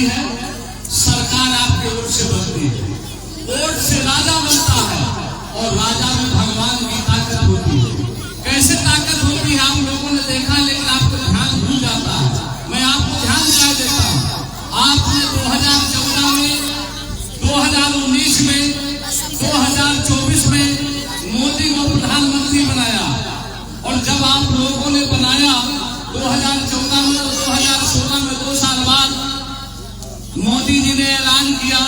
बनती है, सरकार आपके वोट से बनती है। वोट से राजा बनता है और राजा में भगवान की ताकत होती है। कैसे ताकत होती है आप लोगों ने देखा, लेकिन आपको ध्यान भूल जाता है। मैं आपको ध्यान दिला देता हूँ। आपने 2014 में, 2019 में, 2024 में मोदी को प्रधानमंत्री बनाया, और जब आप लोगों ने बनाया 2014 में, तो 2016 में 2 साल बाद मोदी जी ने ऐलान किया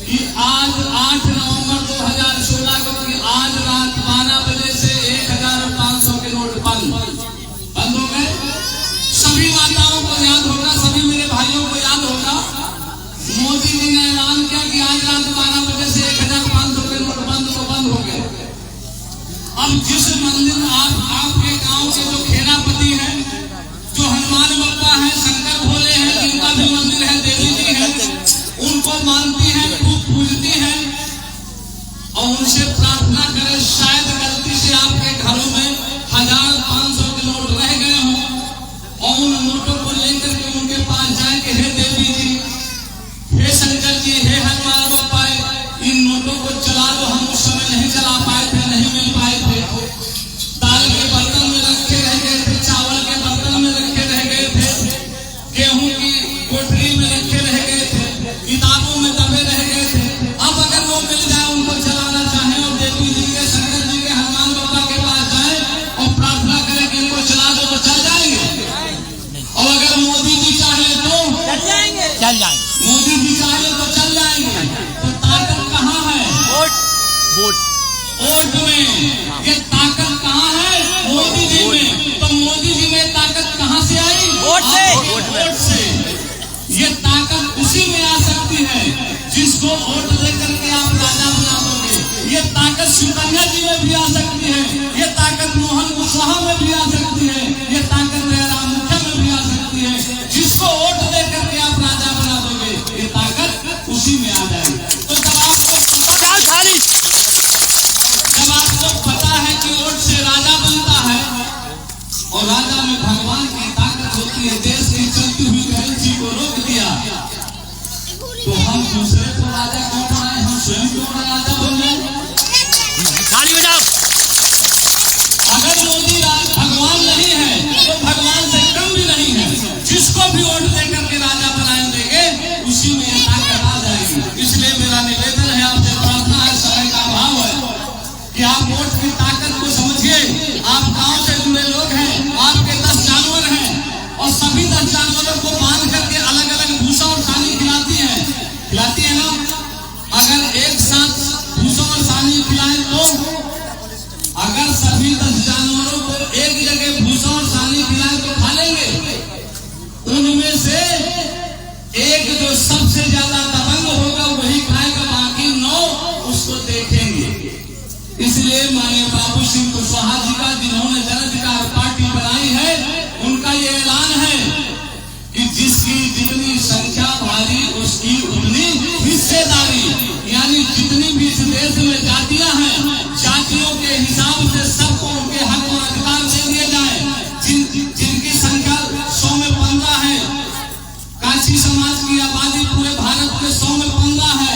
कि आज 8 नवंबर 2016 को कि आज रात 12 बजे से 1500 के नोट बंद हो गए। सभी माताओं को याद होगा, सभी मेरे भाइयों को याद होगा, मोदी जी ने ऐलान किया कि आज रात 12 बजे से 1500 के नोट बंद हो गए। अब जिस मंदिर आपके गांव के जो खेरापति हैं, जो हनुमान बप्पा है, शंकर भोले हैं, जिनका भी मंदिर है, देवी जी है, उनको मानती हैं, खूब पूजती हैं, और उनसे प्रार्थना करें शायद गलती से आपके घरों में 1500 के नोट रह गए हों, और उन नोटों को लेकर के उनके पास जाए कि हे देवी जी, हे शंकर जी, हे हनुमान बप्पा, इन नोटों को चला दो, हम उस समय नहीं चला पाए थे, नहीं मिल पाए थे। दाल के बर्तन में रखे रह गए थे, चावल के बर्तन में रखे रह गए थे, गेहूं की कोठरी में रखे रह गए थे, किताबों में दबे रह गए थे। अब अगर वो मिल जाए, उनको चलाना चाहे, और देवी जी के, शंकर जी के, हनुमान बप्पा के पास जाए और प्रार्थना करें कि इनको चला दो, तो चल जाएंगे। और अगर मोदी जी चाहे तो चल जाएंगे, मोदी जी चाहे तो चल जाएंगे। तो ताकत कहाँ है? वोट में। ये ताकत कहाँ है? मोदी जी में। तो मोदी जी में ताकत कहाँ से आई? वोट से। ये ताकत उसी में आ सकती है जिसको वोट देकर के आप राजा बना दोगे। ये ताकत सुकन्या जी में भी आ सकती है, ये ताकत मोहन कुशवाहा में भी आ सकती है, ये ताकत जयराम मुखिया में भी आ सकती है। जिसको वोट देकर के आप राजा बना दोगे, ये ताकत उसी में आ जाएगी। तो जब आपको पता है कि वोट से राजा बनता है, और राजा में भगवान की ताकत होती है, देश की चलती हुई करेंसी को रोक दिया, तो हम दूसरे को राजा क्यों बनाए? हम स्वयं क्यों राजा बन जाए? अगर मोदी भगवान नहीं है तो भगवान से कम भी नहीं है। जिसको भी वोट देकर के राजा बनाए देंगे, उसी में ताकत आ जाएगी। इसलिए मेरा निवेदन है, आपसे प्रार्थना है, समय का अभाव है, कि आप वोट की ताकत को समझिए। आप गांव से जुड़े लोग हैं, आपके 10 जानवर हैं, और सभी 10 जानवरों को बांध करके अलग अलग भूसा और सानी खिलाती है ना। अगर एक साथ भूसा और सानी खिलाएं, तो अगर सभी 10 जानवरों को एक जगह भूसा और सानी खिलाएं तो खा लेंगे। उनमें से एक जो सबसे ज्यादा दबंग होगा वही खाएगा, बाकी 9 उसको देखेंगे। इसलिए माननीय बाबू सिंह कुशवाहा जी का, जिन्होंने जन अधिकार पार्टी बनाई है, उनका ये ऐलान है कि जिसकी जितनी संख्या भारी उसकी उतनी हिस्सेदारी। यानी जितनी भी इस देश में जातियां हैं, जातियों के हिसाब से सबको उनके हक और अधिकार दे दिए जाए। जिनकी संख्या 100 में 15 है, कांची समाज की आबादी पूरे भारत में 100 में 15 है,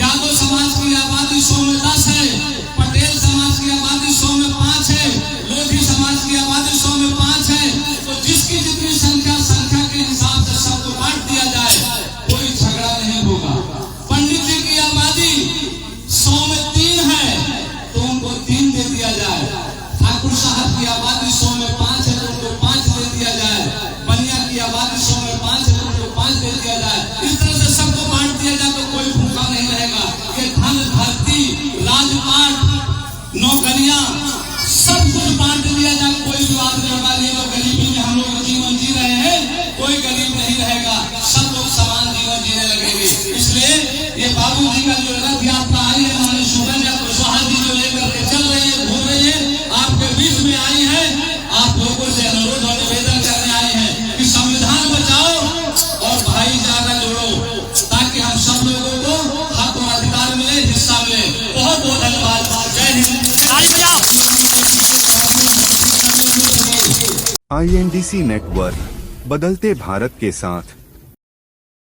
यादव समाज की आबादी 100 में 10 है, पटेल समाज की आबादी 100 में 5 है, लोधी समाज की आबादी 100 में 5 है। तो जिसकी जितनी संख्या के हिसाब से सबको बांट दिया जाए, कोई झगड़ा नहीं होगा। पंडित जी की आबादी 100 में 3 है, तो उनको 3 दे दिया जाए। ठाकुर साहब की आबादी 100 में 5 है, तो उनको 5 दे दिया जाए। बनिया की आबादी 100 में 5 है, तो उनको 5 दे दिया जाए। इस तरह से सबको बांट दिया जाए तो कोई भूखा नहीं रहेगा। ये धन, धरती, राजपाट, नौकरियां, सब कुछ बांट दिया जाए, कोई भी बात नहीं होगा। ये लोग गरीबी में हम लोग जीवन जी रहे हैं, कोई गरीब नहीं रहेगा, सब लोग समान जीवन जीने लगेंगे। इसलिए ये बाबू जी का जो रथ यात्रा आई है, हमारे सुकन्या कुशवाहा जी जो लेकर के चल रही है, घूम रही है, आपके बीच में आई है, आप लोगों से अनुरोध और निवेदन करने आए हैं कि संविधान बचाओ और भाईचारा जोड़ो, ताकि हम सब लोगों को हक और अधिकार मिले, हिस्सा मिले। बहुत बहुत धन्यवाद। जय हिंद। INDC नेटवर्क, बदलते भारत के साथ।